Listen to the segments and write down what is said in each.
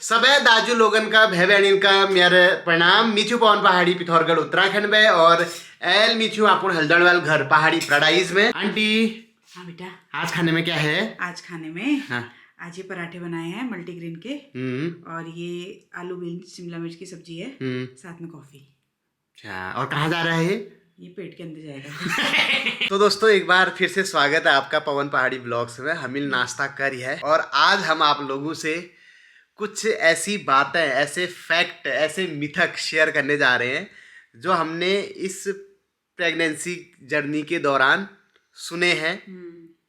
सबे दाजू लोगन का भय बहनिन का मेरे प्रणाम। मीचू पवन पहाड़ी पिथौरगढ़ उत्तराखंड में और एल मीचू आपुन हल्दड़वाल घर पहाड़ी पैराडाइज में। आंटी हाँ बेटा, आज खाने में क्या है? आज खाने में हाँ। आज ये पराठे बनाए हैं मल्टीग्रेन के और ये आलू बीन्स शिमला मिर्च की सब्जी है, साथ में कॉफी। अच्छा, और कहाँ जा रहा है ये पेट के अंदर जाएगा। तो दोस्तों एक बार फिर से स्वागत है आपका पवन पहाड़ी ब्लॉग्स में। हमिल नाश्ता कर है और आज हम आप लोगों से कुछ ऐसी बातें, ऐसे फैक्ट, ऐसे मिथक शेयर करने जा रहे हैं जो हमने इस प्रेगनेंसी जर्नी के दौरान सुने हैं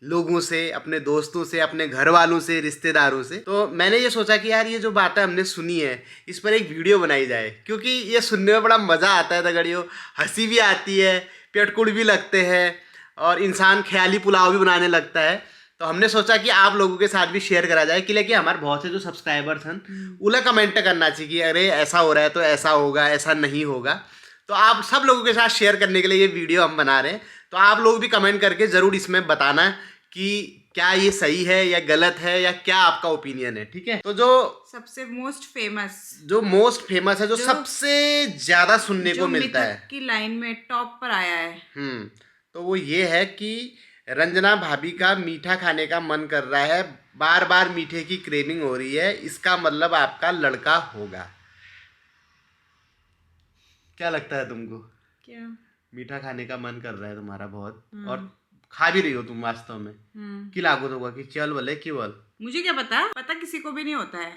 लोगों से, अपने दोस्तों से, अपने घर वालों से, रिश्तेदारों से। तो मैंने ये सोचा कि यार ये जो बातें हमने सुनी है इस पर एक वीडियो बनाई जाए, क्योंकि ये सुनने में बड़ा मज़ा आता है तगड़ियों, हंसी भी आती है, पेटकुड़ भी लगते हैं और इंसान ख्याली पुलाव भी बनाने लगता है। तो हमने सोचा कि आप लोगों के साथ भी शेयर करा जाए कि लेकिन हमारे बहुत से जो सब्सक्राइबर्स हैं उन्हें कमेंट करना चाहिए कि अरे ऐसा हो रहा है तो ऐसा होगा, ऐसा नहीं होगा। तो आप सब लोगों के साथ शेयर करने के लिए ये वीडियो हम बना रहे हैं। तो आप लोग भी कमेंट करके ज़रूर इसमें बताना कि क्या ये सही है या गलत है या क्या आपका ओपिनियन है, ठीक है? तो जो सबसे मोस्ट फेमस है, जो सबसे ज्यादा सुनने को मिलता है, की लाइन में टॉप पर आया है, तो वो ये है कि रंजना भाभी का मीठा खाने का मन कर रहा है, बार बार मीठे की क्रेविंग हो रही है, इसका मतलब आपका लड़का होगा। क्या लगता है तुमको? क्या मीठा खाने का मन कर रहा है तुम्हारा बहुत और खा भी रही हो तुम वास्तव में, कि लागू होगा कि चल बोले कि बोल, मुझे क्या पता किसी को भी नहीं होता है।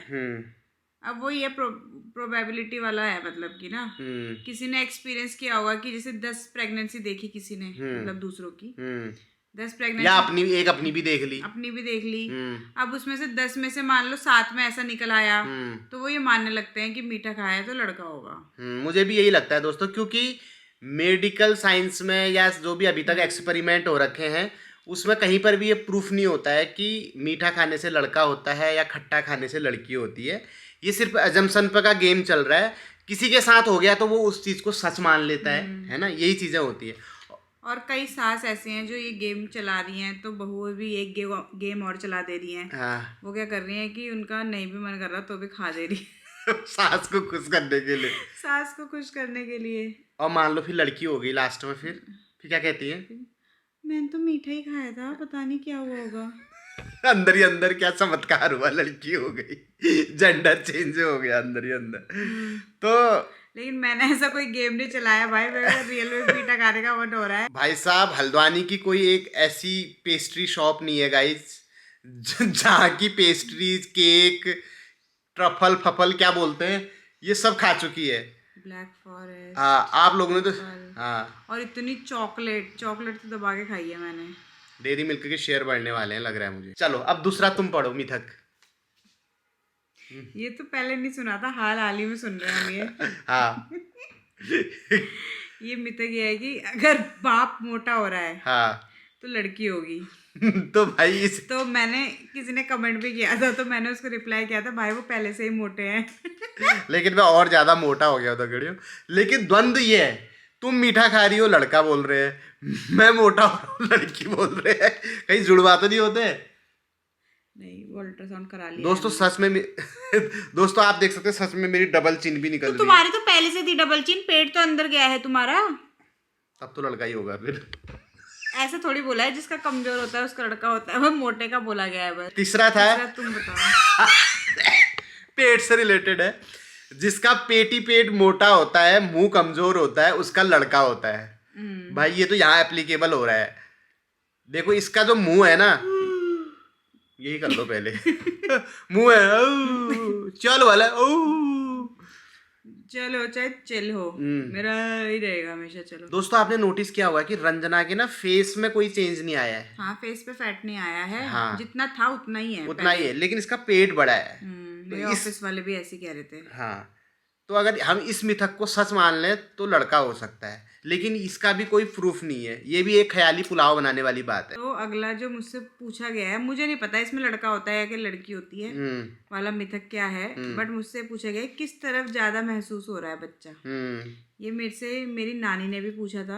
अब वो ये प्रोबेबिलिटी वाला है, मतलब कि ना किसी ने एक्सपीरियंस किया होगा कि जैसे 10 प्रेगनेंसी देखी किसी ने, मतलब दूसरों की 10 प्रेगनेंसी, या अपनी भी देख ली, अब उसमें से 10 में से मान लो 7 में ऐसा निकल आया तो वो ये मानने लगते हैं कि मीठा खाया तो लड़का होगा। मुझे भी यही लगता है दोस्तों, क्योंकि मेडिकल साइंस में या जो भी अभी तक एक्सपेरिमेंट हो रखे हैं उसमें कहीं पर भी ये प्रूफ नहीं होता है कि मीठा खाने से लड़का होता है या खट्टा खाने से लड़की होती है। ये सिर्फ अजम्पशन पर का गेम चल रहा है, किसी के साथ हो गया तो वो उस चीज़ को सच मान लेता है ना, यही चीज़ें होती है। और कई सास ऐसे हैं जो ये गेम चला रही हैं तो बहुएं भी एक गेम और चला दे रही हैं। हाँ। वो क्या कर रही हैं कि उनका नहीं भी मन कर रहा तो भी खा दे रही सास को खुश करने के लिए, सास को खुश करने के लिए। और मान लो फिर लड़की हो गई लास्ट में, फिर क्या कहती है? मैंने तो मीठा ही खाया था, पता नहीं क्या हुआ होगा। अंदर ही अंदर क्या चमत्कार हुआ, लड़की हो गई, जेंडर चेंज हो गया अंदर ही अंदर। तो लेकिन मैंने ऐसा कोई गेम नहीं चलाया भाई, मेरा रियल में मीठा खाने का मन हो रहा है। भाई साहब, हल्द्वानी की कोई एक ऐसी पेस्ट्री शॉप नहीं है गाइस जहाँ की पेस्ट्रीज, केक, ट्रफल फफल क्या बोलते हैं, ये सब खा चुकी है। ब्लैक फॉरेस्ट, हाँ, आप लोगों ने तो हाँ, और इतनी चॉकलेट तो दबा के खाई है मैंने। डेयरी मिल्क के शेयर बढ़ने वाले हैं लग रहा है मुझे। चलो अब दूसरा तुम पढ़ो मिथक। ये तो पहले नहीं सुना था, हाल ही में सुन रहे हैं हम ये। हाँ। ये मिथक ये है कि अगर बाप मोटा हो रहा है हाँ तो लड़की होगी। तो भाई तो मैंने, किसी ने कमेंट भी किया था तो मैंने उसको रिप्लाई किया था, भाई वो पहले से ही मोटे हैं। लेकिन मैं और ज्यादा मोटा हो गया था गड़ियों। लेकिन द्वंद्व ये है, तुम मीठा खा रही हो लड़का बोल रहे हैं, मैं मोटा हो रहा हूँ लड़की बोल रहे हैं, कहीं जुड़वा तो नहीं होते? नहीं, वो अल्ट्रासाउंड करा लिया दोस्तों सच में दोस्तों आप देख सकते हैं सच में मेरी डबल चिन भी निकल रही है। तुम्हारी तो पहले से थी डबल चिन, पेट तो अंदर गया है तुम्हारा। अब तो लड़का ही होगा फिर। ऐसा थोड़ी बोला है, जिसका कमजोर होता है उसका लड़का होता है, वो मोटे का बोला गया है बस। तीसरा था, तुम बताओ। पेट से रिलेटेड है, जिसका पेटी पेट मोटा होता है, मुंह कमजोर होता है, उसका लड़का होता है। भाई ये तो यहाँ एप्लीकेबल हो रहा है। देखो इसका जो मुंह है ना, यही कर लो पहले। मुंह है चल वाला, चलो चाहे चिल हो, मेरा ही रहेगा हमेशा। चलो दोस्तों, आपने नोटिस किया होगा कि रंजना के ना फेस में कोई चेंज नहीं आया है। हाँ, फेस पे फैट नहीं आया है। हाँ, जितना था उतना ही है, उतना ही है, लेकिन इसका पेट बड़ा है। मेरे ऑफिस वाले भी ऐसे कह रहे थे। हाँ, तो अगर हम इस मिथक को सच मान लें तो लड़का हो सकता है, लेकिन इसका भी कोई प्रूफ नहीं है, ये भी एक ख्याली पुलाव बनाने वाली बात है। तो अगला जो मुझसे पूछा गया है, मुझे नहीं पता इसमें लड़का होता है या लड़की होती है वाला मिथक क्या है, बट मुझसे पूछा गया किस तरफ ज्यादा महसूस हो रहा है बच्चा। ये मेरी नानी ने भी पूछा था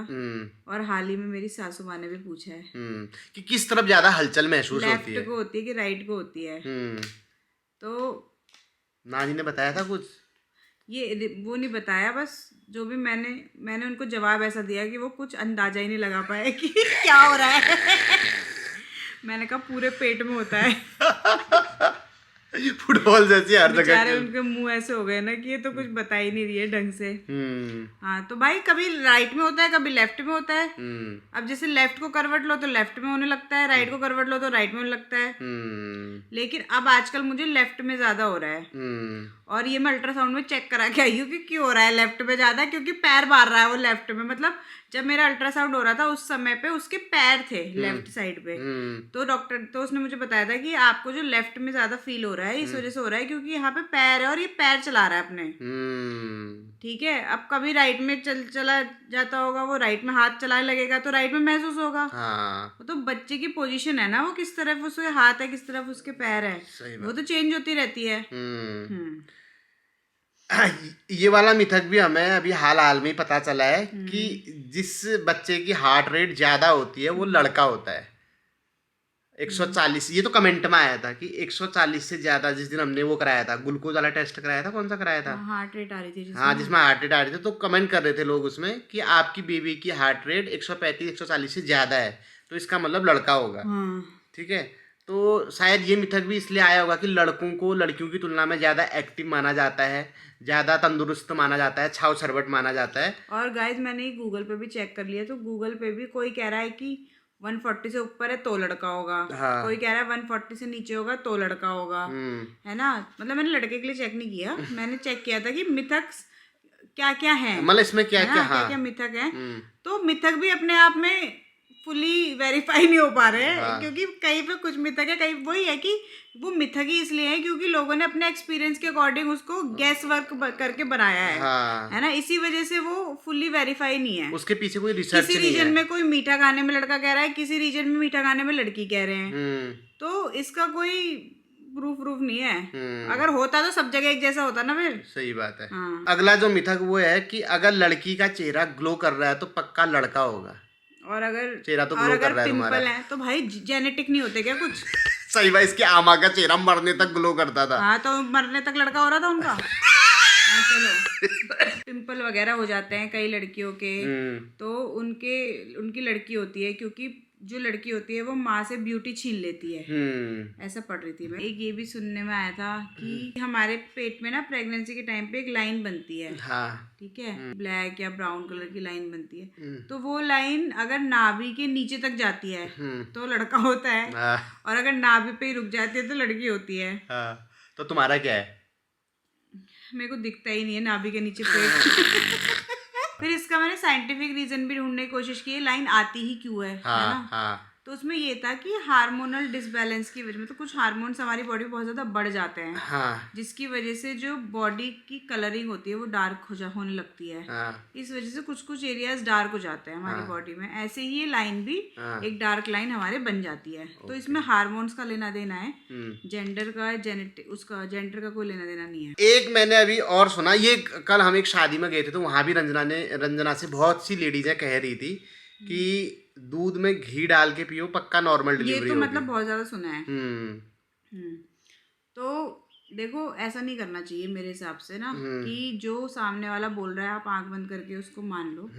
और हाल ही में मेरी सासू माँ ने भी पूछा है कि किस तरफ ज्यादा हलचल महसूस होती है, लेफ्ट को होती है कि राइट को होती है। तो नानी ने बताया था कुछ? ये वो नहीं बताया, बस जो भी मैंने उनको जवाब ऐसा दिया कि वो कुछ अंदाजा ही नहीं लगा पाए कि क्या हो रहा है। मैंने कहा पूरे पेट में होता है। फुटबॉल जैसी हर जगह बेचारे उनके मुंह ऐसे हो गए ना कि ये तो कुछ बता ही नहीं रही है ढंग से। हाँ तो भाई कभी राइट में होता है, कभी लेफ्ट में होता है। अब जैसे लेफ्ट को करवट लो तो लेफ्ट में होने लगता है, राइट को करवट लो तो राइट में होने लगता है। लेकिन अब आजकल मुझे लेफ्ट में ज्यादा हो रहा है, और ये मैं अल्ट्रासाउंड में चेक करा के आई हूँ कि क्यों हो रहा है लेफ्ट में ज्यादा, क्योंकि पैर मार रहा है वो लेफ्ट में। मतलब जब मेरा अल्ट्रासाउंड हो रहा था उस समय पे उसके पैर थे लेफ्ट साइड पे, तो डॉक्टर तो उसने मुझे बताया था कि आपको जो लेफ्ट में ज्यादा फील हो रहा है इस वजह से हो रहा है क्योंकि यहाँ पे पैर है और ये पैर चला रहा है अपने। ठीक है, अब कभी राइट में चला जाता होगा, वो राइट में हाथ चलाने लगेगा तो राइट में महसूस होगा। वो तो बच्चे की पोजीशन है ना, वो किस तरफ उसके हाथ है किस तरफ उसके पैर है, वो तो चेंज होती रहती है। ये वाला मिथक भी हमें अभी हाल में ही पता चला है कि जिस बच्चे की हार्ट रेट ज्यादा होती है वो लड़का होता है। 140, ये तो कमेंट में आया था कि 140 से ज्यादा, जिस दिन हमने वो कराया था ग्लूकोज वाला टेस्ट कराया था, कौन सा कराया था, हार्ट रेट आ रही थी हाँ जिसमें हार्ट रेट आ रही थी, तो कमेंट कर रहे थे लोग उसमें कि आपकी बेबी की हार्ट रेट 135-140 से ज्यादा है तो इसका मतलब लड़का होगा। ठीक है, तो शायद ये मिथक भी इसलिए आया होगा कि लड़कों को लड़कियों की तुलना में ज्यादा एक्टिव माना जाता है, ज्यादा तंदुरुस्त माना जाता है, छाव छरबट माना जाता है। और गाइज मैंने गूगल पे भी चेक कर लिया तो गूगल पे भी कोई कह रहा है कि 140 से ऊपर है तो लड़का होगा। हाँ। कोई कह रहा है 140 से नीचे होगा तो लड़का होगा, है ना। मतलब मैंने लड़के के लिए चेक नहीं किया, मैंने चेक किया था कि मिथक क्या क्या है, मतलब इसमें क्या क्या, हाँ। क्या क्या मिथक है। तो मिथक भी अपने आप में फुली वेरीफाई नहीं हो पा रहे हैं। हाँ। क्योंकि कहीं पे कुछ मिथक है, कहीं वही है कि वो मिथक ही इसलिए है क्योंकि लोगों ने अपने एक्सपीरियंस के अकॉर्डिंग उसको गैस वर्क करके बनाया है। हाँ। है ना, इसी वजह से वो फुली वेरीफाई नहीं है, उसके पीछे कोई रिसर्च नहीं है। किसी रीजन में कोई मीठा खाने में लड़का कह रहा है, किसी रीजन में मीठा खाने में लड़की कह रहे हैं, तो इसका कोई प्रूफ नहीं है। अगर होता तो सब जगह एक जैसा होता ना फिर। सही बात है। हाँ। अगला जो मिथक वो है कि अगर लड़की का चेहरा ग्लो कर रहा है तो पक्का लड़का होगा, और अगर चेहरा तो ग्लो कर रहा है तुम्हारा, पिंपल है तो भाई जेनेटिक नहीं होते क्या कुछ। सही भाई, इसके आमा का चेहरा मरने तक ग्लो करता था। हाँ तो मरने तक लड़का हो रहा था उनका। हाँ चलो, पिंपल वगैरह हो जाते हैं कई लड़कियों के, तो उनकी लड़की होती है क्योंकि जो लड़की होती है वो माँ से ब्यूटी छीन लेती है, ऐसा पढ़ रही थी मैं। एक ये भी सुनने में आया था कि हमारे पेट में ना प्रेगनेंसी के टाइम पे एक लाइन बनती है। हाँ। ठीक है, ब्लैक या ब्राउन कलर की लाइन बनती है, तो वो लाइन अगर नाभि के नीचे तक जाती है तो लड़का होता है, और अगर नाभि पे ही रुक जाती है तो लड़की होती है। तो तुम्हारा क्या है? मेरे को दिखता ही नहीं है नाभि के नीचे पेट। फिर इसका मैंने साइंटिफिक रीजन भी ढूंढने की कोशिश की, लाइन आती ही क्यों है, हाँ, है ना। हाँ। तो उसमें ये था कि हार्मोनल डिसबैलेंस की वजह में, तो कुछ हार्मोन्स हमारी बॉडी में बहुत ज्यादा बढ़ जाते हैं, हाँ। जिसकी वजह से जो बॉडी की कलरिंग होती है वो डार्क होने लगती है, हाँ। इस वजह से कुछ एरियाज डार्क हो जाते हैं हमारी बॉडी में। ऐसे ही ये लाइन भी एक डार्क लाइन हमारे बन जाती है। तो इसमें हार्मोन्स का लेना देना है, जेंडर का उसका जेंडर का कोई लेना देना नहीं है। एक मैंने अभी और सुना, ये कल हम एक शादी में गए थे तो वहां भी रंजना से बहुत सी लेडीजें कह रही थी कि दूध में घी डाल के पियो, पक्का नॉर्मल डिलीवरी होगी। ये तो मतलब बहुत ज्यादा सुना है। तो देखो ऐसा नहीं करना चाहिए मेरे हिसाब से ना, कि जो सामने वाला बोल रहा है आप आंख बंद करके उसको मान लो।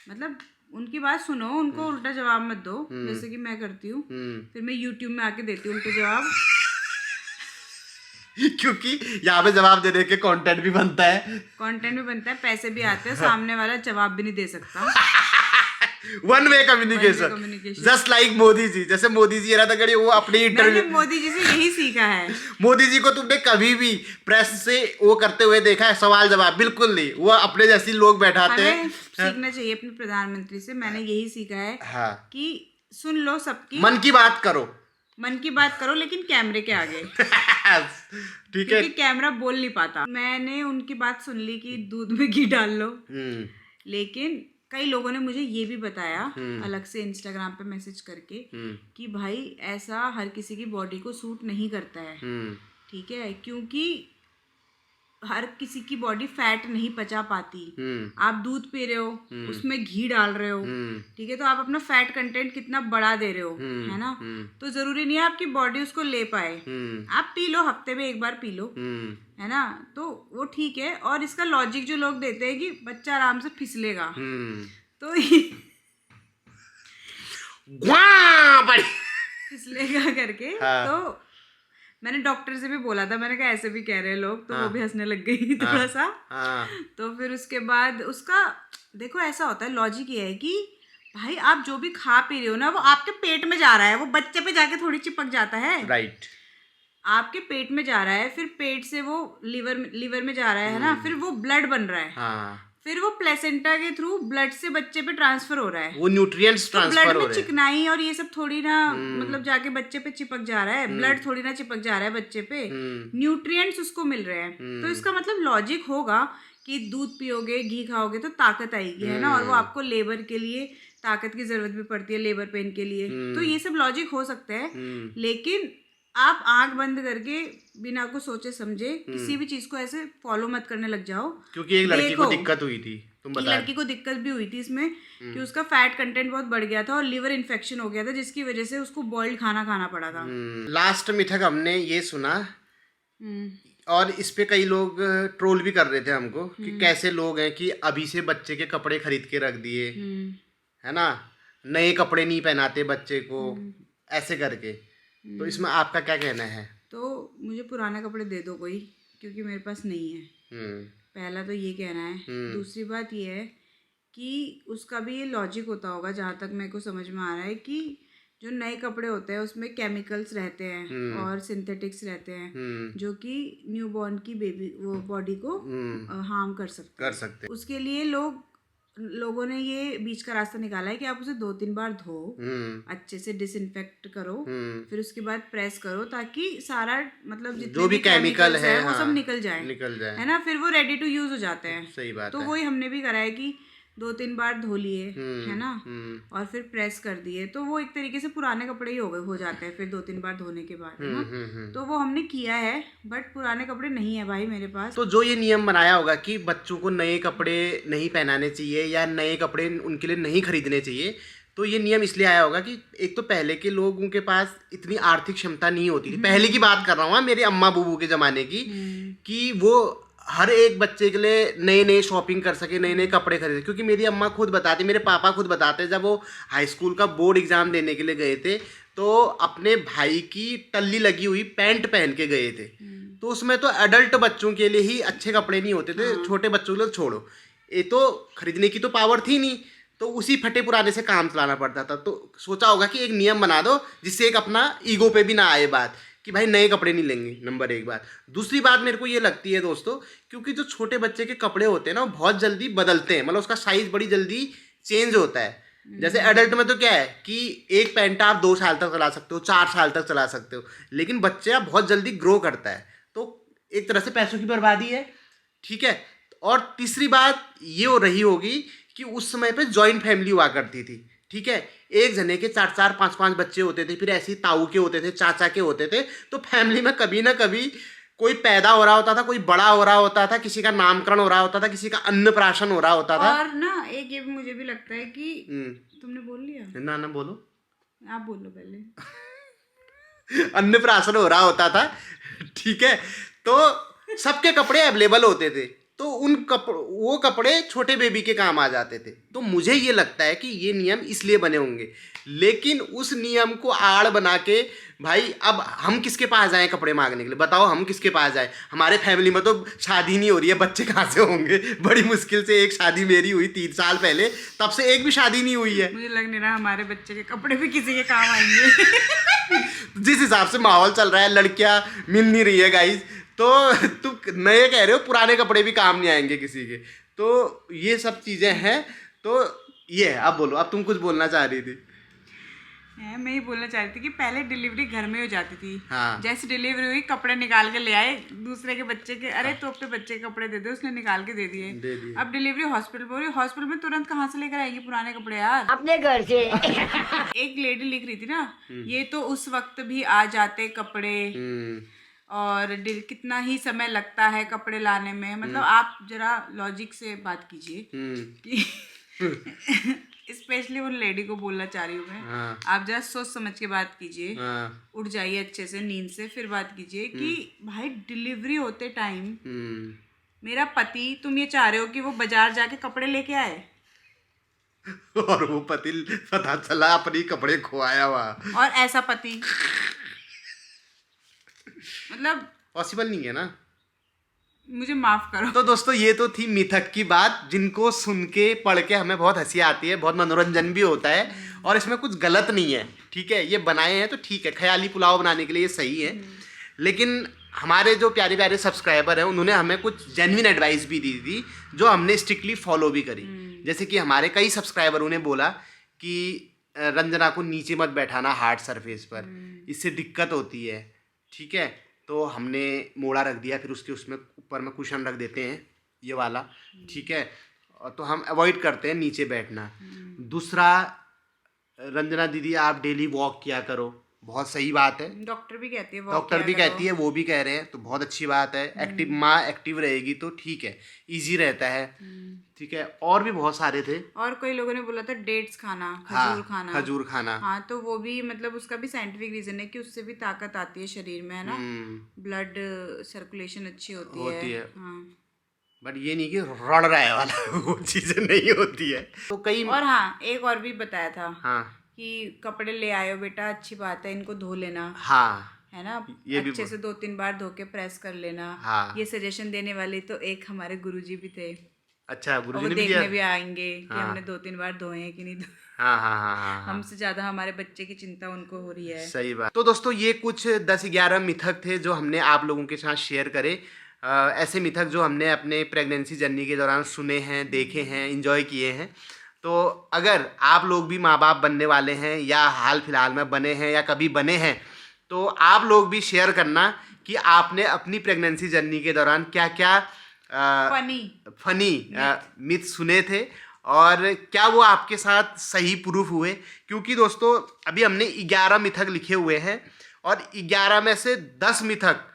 मतलब उनकी बात सुनो, उनको उल्टा जवाब मत दो, जैसे कि मैं करती हूँ। फिर मैं YouTube में आके देती हूँ उल्टे जवाब। क्योंकि यहाँ पे जवाब देने के कंटेंट भी बनता है, पैसे भी आते हैं, सामने वाला जवाब भी नहीं दे सकता। One way communication, just like Modi ji. जैसे मोदी जी रहा था गड़ी, वो अपने इंटरव्यू, मोदी जी से यही सीखा है। मोदी जी को तुमने कभी भी प्रेस से वो करते हुए देखा है? सवाल जवाब बिल्कुल नहीं, वो अपने जैसे लोग बैठाते हैं। सीखना चाहिए अपने प्रधानमंत्री से, मैंने यही सीखा है। हाँ। कि सुन लो सबकी, मन की बात करो लेकिन कैमरे के आगे। ठीक है, क्योंकि कैमरा बोल नहीं पाता। मैंने उनकी बात सुन ली कि दूध में घी डाल लो, लेकिन कई लोगों ने मुझे ये भी बताया अलग से इंस्टाग्राम पे मैसेज करके कि भाई ऐसा हर किसी की बॉडी को सूट नहीं करता है। ठीक है, क्योंकि हर किसी की बॉडी फैट नहीं पचा पाती। आप दूध पी रहे हो, उसमें घी डाल रहे हो, ठीक है, तो आप अपना फैट कंटेंट कितना बढ़ा दे रहे हो, है ना। तो जरूरी नहीं है आपकी बॉडी उसको ले पाए। आप पी लो, हफ्ते में एक बार पी लो, है ना, तो वो ठीक है। और इसका लॉजिक जो लोग देते हैं कि बच्चा आराम से फिसलेगा, तो फिसलेगा करके, हाँ। तो मैंने डॉक्टर से भी बोला था, मैंने कहा ऐसे भी कह रहे हैं लोग, तो वो भी हंसने लग गई थोड़ा सा। तो फिर उसके बाद उसका देखो ऐसा होता है, लॉजिक ये है कि भाई आप जो भी खा पी रहे हो ना, वो आपके पेट में जा रहा है, वो बच्चे पे जाके थोड़ी चिपक जाता है। राइट। आपके पेट में जा रहा है, फिर पेट से वो लीवर में जा रहा है ना, फिर वो ब्लड बन रहा है, फिर वो प्लेसेंटा के थ्रू ब्लड से बच्चे पे ट्रांसफर हो रहा है, वो न्यूट्रिएंट्स ट्रांसफर हो रहे हैं। ब्लड में चिकनाई और ये सब थोड़ी ना मतलब जाके बच्चे पे चिपक जा रहा है, ब्लड थोड़ी ना चिपक जा रहा है बच्चे पे, न्यूट्रिएंट्स उसको मिल रहे हैं। तो इसका मतलब लॉजिक होगा कि दूध पियोगे, घी खाओगे तो ताकत आएगी, है ना, और वो आपको लेबर के लिए ताकत की जरूरत भी पड़ती है, लेबर पेन के लिए। तो ये सब लॉजिक हो सकता है, लेकिन आप आंख बंद करके बिना कुछ सोचे समझे किसी भी चीज को ऐसे फॉलो मत करने लग जाओ। क्योंकि एक लड़की को दिक्कत हुई थी, तुम बता। लड़की को दिक्कत भी हुई थी इसमें कि उसका फैट कंटेंट बहुत बढ़ गया था और लीवर इन्फेक्शन हो गया था, जिसकी वजह से उसको बॉइल्ड खाना खाना पड़ा था। लास्ट मिथक हमने ये सुना, और इस पे कई लोग ट्रोल भी कर रहे थे हमको कि कैसे लोग हैं कि अभी से बच्चे के कपड़े खरीद के रख दिए, है ना, नए कपड़े नहीं पहनाते बच्चे को, ऐसे करके। तो इसमें आपका क्या कहना है? तो मुझे पुराने कपड़े दे दो कोई, क्योंकि मेरे पास नहीं है। पहला तो ये कहना है। दूसरी बात ये है कि उसका भी ये लॉजिक होता होगा, जहाँ तक मेरे को समझ में आ रहा है, कि जो नए कपड़े होते हैं उसमें केमिकल्स रहते हैं और सिंथेटिक्स रहते हैं, जो कि न्यूबॉर्न की बेबी वो बॉडी को हार्म कर सकते हैं। उसके लिए लोगों ने ये बीच का रास्ता निकाला है कि आप उसे 2-3 बार धो, अच्छे से डिसइंफेक्ट करो, फिर उसके बाद प्रेस करो, ताकि सारा मतलब जितने भी केमिकल है वो सब निकल जाए, है ना, फिर वो रेडी टू यूज हो जाते हैं। सही बात तो वही हमने भी करा है कि 2-3 बार धो लिए, है ना, और फिर प्रेस कर दिए, तो वो एक तरीके से पुराने कपड़े ही हो जाते हैं फिर 2-3 बार धोने के बाद, है ना। तो वो हमने किया है, बट पुराने कपड़े नहीं है भाई मेरे पास। तो जो ये नियम बनाया होगा कि बच्चों को नए कपड़े नहीं पहनाने चाहिए या नए कपड़े उनके लिए नहीं खरीदने चाहिए, तो ये नियम इसलिए आया होगा कि एक तो पहले के लोगों के पास इतनी आर्थिक क्षमता नहीं होती थी, पहले की बात कर रहा हूँ, मेरे अम्मा बूबू के ज़माने की, कि वो हर एक बच्चे के लिए नए नए शॉपिंग कर सके, नए नए कपड़े खरीदे। क्योंकि मेरी अम्मा खुद बताती, मेरे पापा खुद बताते, जब वो हाई स्कूल का बोर्ड एग्ज़ाम देने के लिए गए थे, तो अपने भाई की टल्ली लगी हुई पैंट पहन के गए थे। तो उसमें तो एडल्ट बच्चों के लिए ही अच्छे कपड़े नहीं होते थे, छोटे बच्चों के लिए छोड़ो, ये तो खरीदने की तो पावर थी नहीं, तो उसी फटे पुराने से काम चलाना पड़ता था। तो सोचा होगा कि एक नियम बना दो जिससे एक अपना ईगो पे भी ना आए बात कि भाई नए कपड़े नहीं लेंगे, नंबर 1 बात। दूसरी बात मेरे को ये लगती है दोस्तों, क्योंकि जो छोटे बच्चे के कपड़े होते हैं ना, वो बहुत जल्दी बदलते हैं, मतलब उसका साइज बड़ी जल्दी चेंज होता है। जैसे एडल्ट में तो क्या है कि एक पैंट आप 2 साल तक चला सकते हो, 4 साल तक चला सकते हो, लेकिन बच्चा बहुत जल्दी ग्रो करता है, तो एक तरह से पैसों की बर्बादी है, ठीक है। और तीसरी बात ये हो रही होगी कि उस समय पे जॉइंट फैमिली हुआ करती थी, ठीक है, एक जने के 4-4, 5-5 बच्चे होते थे, फिर ऐसे ही ताऊ के होते थे, चाचा के होते थे, तो फैमिली में कभी ना कभी कोई पैदा हो रहा होता था, कोई बड़ा हो रहा होता था, किसी का नामकरण हो रहा होता था, किसी का अन्नप्राशन हो रहा होता था। और ना एक ये भी मुझे भी लगता है कि तुमने बोल लिया ना बोलो, आप बोलो पहले। अन्नप्राशन हो रहा होता था, ठीक है, तो सबके कपड़े अवेलेबल होते थे, तो वो कपड़े छोटे बेबी के काम आ जाते थे। तो मुझे ये लगता है कि ये नियम इसलिए बने होंगे, लेकिन उस नियम को आड़ बना के भाई अब हम किसके पास जाएं कपड़े मांगने के लिए, बताओ हम किसके पास जाएं? हमारे फैमिली में तो शादी नहीं हो रही है, बच्चे कहाँ से होंगे? बड़ी मुश्किल से एक शादी मेरी हुई 3 साल पहले, तब से एक भी शादी नहीं हुई है। मुझे लग नहीं रहा हमारे बच्चे के कपड़े भी किसी के काम आएंगे। जिस हिसाब से माहौल चल रहा है, लड़कियां मिल नहीं रही है गाइज, तो तुम नए कह रहे हो पुराने कपड़े भी काम नहीं आएंगे किसी के, तो ये सब चीज़ें हैं। तो ये है, अब बोलो, अब तुम कुछ बोलना चाह रही थी। मैं ही बोलना चाह रही थी कि पहले डिलीवरी घर में हो जाती थी। हाँ। जैसे डिलीवरी हुई कपड़े निकाल के ले आए दूसरे के बच्चे के, अरे तो अपने बच्चे के कपड़े दे दे, उसने निकाल के दे दिए। अब डिलीवरी हॉस्पिटल पर हो रही, हॉस्पिटल में तुरंत कहाँ से लेकर आएंगे पुराने कपड़े यार? अपने घर से। एक लेडी लिख रही थी ना, ये तो उस वक्त भी आ जाते कपड़े, और कितना ही समय लगता है कपड़े लाने में, मतलब आप जरा लॉजिक से बात कीजिए कि स्पेशली उन लेडी को बोलना चाह रही हूँ मैं, आप जरा सोच समझ के बात कीजिए, उठ जाइए अच्छे से नींद से, फिर बात कीजिए कि भाई डिलीवरी होते टाइम मेरा पति, तुम ये चाह रहे हो कि वो बाजार जाके कपड़े लेके आए और वो पति पता चला अपनी कपड़े खोया हुआ, और ऐसा पति मतलब पॉसिबल नहीं है ना। मुझे माफ करो। तो दोस्तों ये तो थी मिथक की बात, जिनको सुन के पढ़ के हमें बहुत हंसी आती है, बहुत मनोरंजन भी होता है, और इसमें कुछ गलत नहीं है, ठीक है। ये बनाए हैं तो ठीक है, ख्याली पुलाव बनाने के लिए ये सही है। लेकिन हमारे जो प्यारे प्यारे सब्सक्राइबर हैं उन्होंने हमें कुछ जेन्युइन एडवाइस भी दी थी, जो हमने स्ट्रिक्टली फॉलो भी करी। जैसे कि हमारे कई सब्सक्राइबरों ने बोला कि रंजना को नीचे मत बैठाना हार्ड सरफेस पर, इससे दिक्कत होती है, ठीक है। तो हमने मोड़ा रख दिया, फिर उसके उसमें ऊपर में कुशन रख देते हैं ये वाला, ठीक है। तो हम अवॉइड करते हैं नीचे बैठना। दूसरा, रंजना दीदी आप डेली वॉक किया करो, बहुत सही बात है, डॉक्टर भी कहती है, डॉक्टर भी कहती है, वो भी कह रहे हैं, तो बहुत अच्छी बात है। एक्टिव माँ एक्टिव रहेगी तो ठीक है, इजी रहता है, ठीक है। और भी बहुत सारे थे, और कई लोगों ने बोला था डेट्स खाना, खजूर खाना, हाँ, तो वो भी मतलब उसका भी साइंटिफिक रीजन है कि उससे भी ताकत आती है शरीर में, है ना, ब्लड सर्कुलेशन अच्छी होती है। हाँ, बट ये नहीं कि रड़ रहा है वाला वो चीजें नहीं होती है। तो कई, और हाँ एक और भी बताया था, हाँ, कि कपड़े ले आए हो बेटा, अच्छी बात है, इनको धो लेना, हाँ, है ना, ये अच्छे से 2-3 बार धो के प्रेस कर लेना। हाँ, ये सजेशन देने वाले तो एक हमारे गुरुजी भी थे। अच्छा, गुरुजी ने देखने भी आएंगे कि हमने 2-3 बार धोए हैं कि नहीं धोए। हाँ, हाँ, हाँ, हाँ, हमसे ज्यादा हमारे बच्चे की चिंता उनको हो रही है। सही बात। तो दोस्तों ये कुछ 10-11 मिथक थे जो हमने आप लोगों के साथ शेयर करे। ऐसे मिथक जो हमने अपने प्रेगनेंसी जर्नी के दौरान सुने हैं, देखे हैं, इंजॉय किए हैं। तो अगर आप लोग भी माँ बाप बनने वाले हैं, या हाल फिलहाल में बने हैं, या कभी बने हैं, तो आप लोग भी शेयर करना कि आपने अपनी प्रेगनेंसी जर्नी के दौरान क्या क्या फनी मिथ सुने थे, और क्या वो आपके साथ सही प्रूफ हुए। क्योंकि दोस्तों अभी हमने 11 मिथक लिखे हुए हैं, और 11 में से 10 मिथक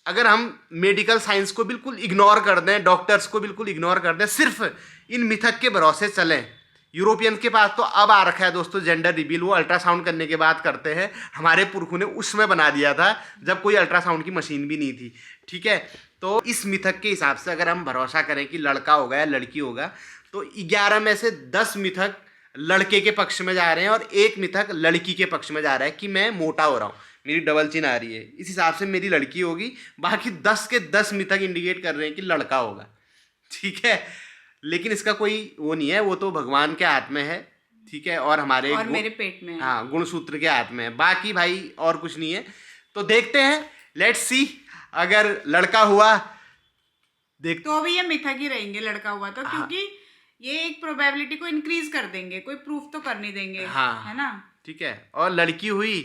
अगर हम मेडिकल साइंस को बिल्कुल इग्नोर कर दें, डॉक्टर्स को बिल्कुल इग्नोर कर दें, सिर्फ इन मिथक के भरोसे चलें। यूरोपियन के पास तो अब आ रखा है दोस्तों जेंडर रिवील, वो अल्ट्रासाउंड करने के बाद करते हैं। हमारे पुरखों ने उसमें बना दिया था जब कोई अल्ट्रासाउंड की मशीन भी नहीं थी, ठीक है। तो इस मिथक के हिसाब से अगर हम भरोसा करें कि लड़का होगा या लड़की होगा, तो 11 में से 10 मिथक लड़के के पक्ष में जा रहे हैं, और 1 मिथक लड़की के पक्ष में जा रहा है कि मैं मोटा हो रहा हूँ, मेरी डबल चिन आ रही है, इस हिसाब से मेरी लड़की होगी। बाकी 10 के 10 मिथक इंडिकेट कर रहे हैं कि लड़का होगा, ठीक है। लेकिन इसका कोई वो नहीं है, वो तो भगवान के हाथ में है, ठीक है, और हमारे और मेरे पेट में है। हाँ, गुणसूत्र के हाथ में है। बाकी भाई और कुछ नहीं है। तो देखते हैं, लेट्स सी, अगर लड़का हुआ तो भी ये मिथक ही रहेंगे लड़का हुआ तो, क्योंकि ये एक प्रोबेबिलिटी को इंक्रीज कर देंगे, कोई प्रूफ तो कर नहीं देंगे, हाँ, है ना, ठीक है। और लड़की हुई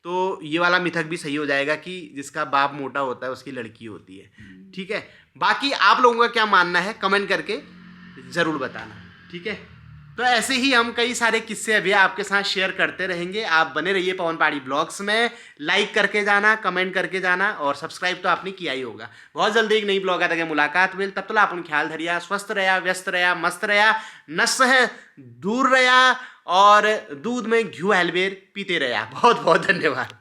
तो ये वाला मिथक भी सही हो जाएगा कि जिसका बाप मोटा होता है उसकी लड़की होती है, ठीक है। बाकी आप लोगों का क्या मानना है कमेंट करके ज़रूर बताना, ठीक है। तो ऐसे ही हम कई सारे किस्से अभी आपके साथ शेयर करते रहेंगे। आप बने रहिए पवन पहाड़ी ब्लॉग्स में, लाइक करके जाना, कमेंट करके जाना, और सब्सक्राइब तो आपने किया ही होगा। बहुत जल्दी एक नई ब्लॉग आता है, मुलाकात हुई, तब तक अपन ख्याल धरिया, स्वस्थ रहा, व्यस्त रहा, मस्त रहा, नस है दूर रहा, और दूध में घी हलवेर पीते रहा। बहुत बहुत धन्यवाद।